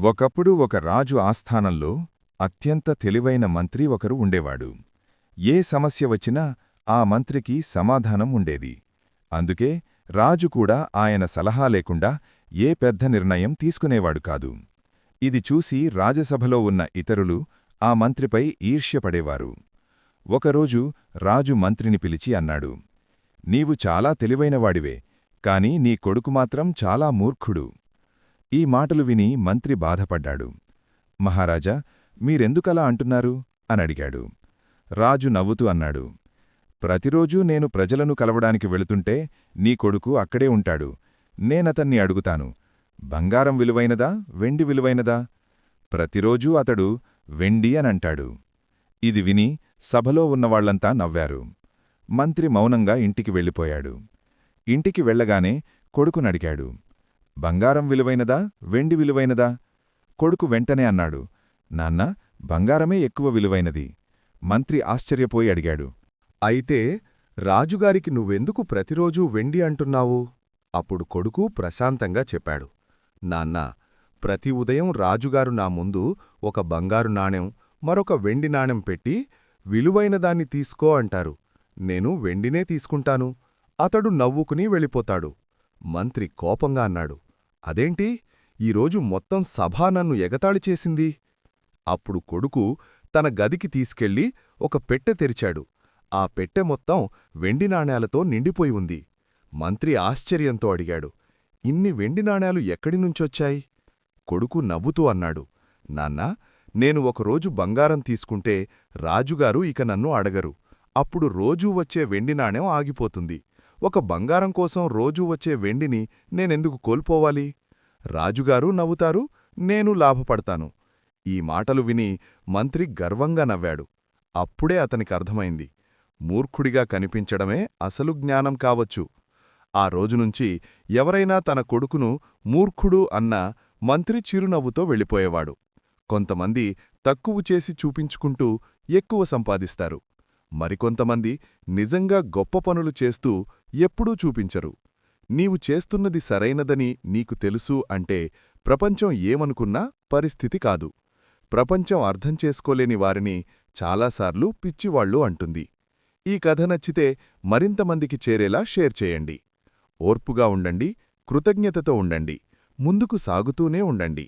ఒకప్పుడు ఒక రాజు ఆస్థానంలో అత్యంత తెలివైన మంత్రి ఒకరు ఉండేవాడు. ఏ సమస్య వచ్చినా ఆ మంత్రికి సమాధానం ఉండేది. అందుకే రాజు కూడా ఆయన సలహా లేకుండా ఏ పెద్ద నిర్ణయం తీసుకునేవాడు కాదు. ఇది చూసి రాజసభలో ఉన్న ఇతరులు ఆ మంత్రిపై ఈర్ష్యపడేవారు. ఒకరోజు రాజు మంత్రిని పిలిచి అన్నాడు, "నీవు చాలా తెలివైనవాడివే, కాని నీ కొడుకు మాత్రం చాలా మూర్ఖుడు." ఈ మాటలు విని మంత్రి బాధపడ్డాడు. "మహారాజా, మీరెందుకలా అంటున్నారు?" అనడిగాడు. రాజు నవ్వుతూ అన్నాడు, "ప్రతిరోజూ నేను ప్రజలను కలవడానికి వెళుతుంటే నీ కొడుకు అక్కడే ఉంటాడు. నేనతన్ని అడుగుతాను, బంగారం విలువైనదా, వెండి విలువైనదా? ప్రతిరోజూ అతడు వెండి అనంటాడు." ఇది విని సభలో ఉన్నవాళ్లంతా నవ్వారు. మంత్రి మౌనంగా ఇంటికి వెళ్ళిపోయాడు. ఇంటికి వెళ్లగానే కొడుకునడిగాడు, "బంగారం విలువైనదా, వెండి విలువైనదా?" కొడుకు వెంటనే అన్నాడు, "నాన్నా, బంగారమే ఎక్కువ విలువైనది." మంత్రి ఆశ్చర్యపోయి అడిగాడు, అయితే రాజుగారికి నువ్వెందుకు ప్రతిరోజూ వెండి అంటున్నావు? అప్పుడు కొడుకు ప్రశాంతంగా చెప్పాడు, "నాన్నా, ప్రతి ఉదయం రాజుగారు నా ముందు ఒక బంగారు నాణెం, మరొక వెండి నాణెం పెట్టి విలువైనదాన్ని తీసుకో అంటారు. నేను వెండినే తీసుకుంటాను. అతడు నవ్వుకుని వెళ్ళిపోతాడు." మంత్రి కోపంగా అన్నాడు, "అదేంటి, ఈరోజు మొత్తం సభ నన్ను ఎగతాళి చేసింది?" అప్పుడు కొడుకు తన గదికి తీసుకెళ్లి ఒక పెట్టె తెరిచాడు. ఆ పెట్టె మొత్తం వెండి నాణేలతో నిండిపోయి ఉంది. మంత్రి ఆశ్చర్యంతో అడిగాడు, "ఇన్ని వెండి నాణేలు ఎక్కడినుంచొచ్చాయి?" కొడుకు నవ్వుతూ అన్నాడు, "నాన్నా, నేను ఒకరోజు బంగారం తీసుకుంటే రాజుగారు ఇక నన్ను అడగరు. అప్పుడు రోజూ వచ్చే వెండి నాణెం ఆగిపోతుంది. ఒక బంగారం కోసం రోజూ వచ్చే వెండిని నేనెందుకు కోల్పోవాలి? రాజుగారు నవ్వుతారు, నేను లాభపడతాను." ఈ మాటలు విని మంత్రి గర్వంగా నవ్వాడు. అప్పుడే అతనికర్థమైంది, మూర్ఖుడిగా కనిపించడమే అసలు జ్ఞానం కావచ్చు. ఆ రోజునుంచి ఎవరైనా తన కొడుకును మూర్ఖుడు అన్నా మంత్రి చిరునవ్వుతో వెళ్ళిపోయేవాడు. కొంతమంది తక్కువ చేసి చూపించుకుంటూ ఎక్కువ సంపాదిస్తారు. మరికొంతమంది నిజంగా గొప్ప పనులు చేస్తూ ఎప్పుడూ చూపించరు. నీవు చేస్తున్నది సరైనదని నీకు తెలుసు అంటే ప్రపంచం ఏమనుకున్నా పరిస్థితి కాదు. ప్రపంచం అర్థం చేసుకోలేని వారిని చాలాసార్లు పిచ్చివాళ్ళు అంటుంది. ఈ కథ నచ్చితే మరింతమందికి చేరేలా షేర్ చేయండి. ఓర్పుగా ఉండండి, కృతజ్ఞతతో ఉండండి, ముందుకు సాగుతూనే ఉండండి.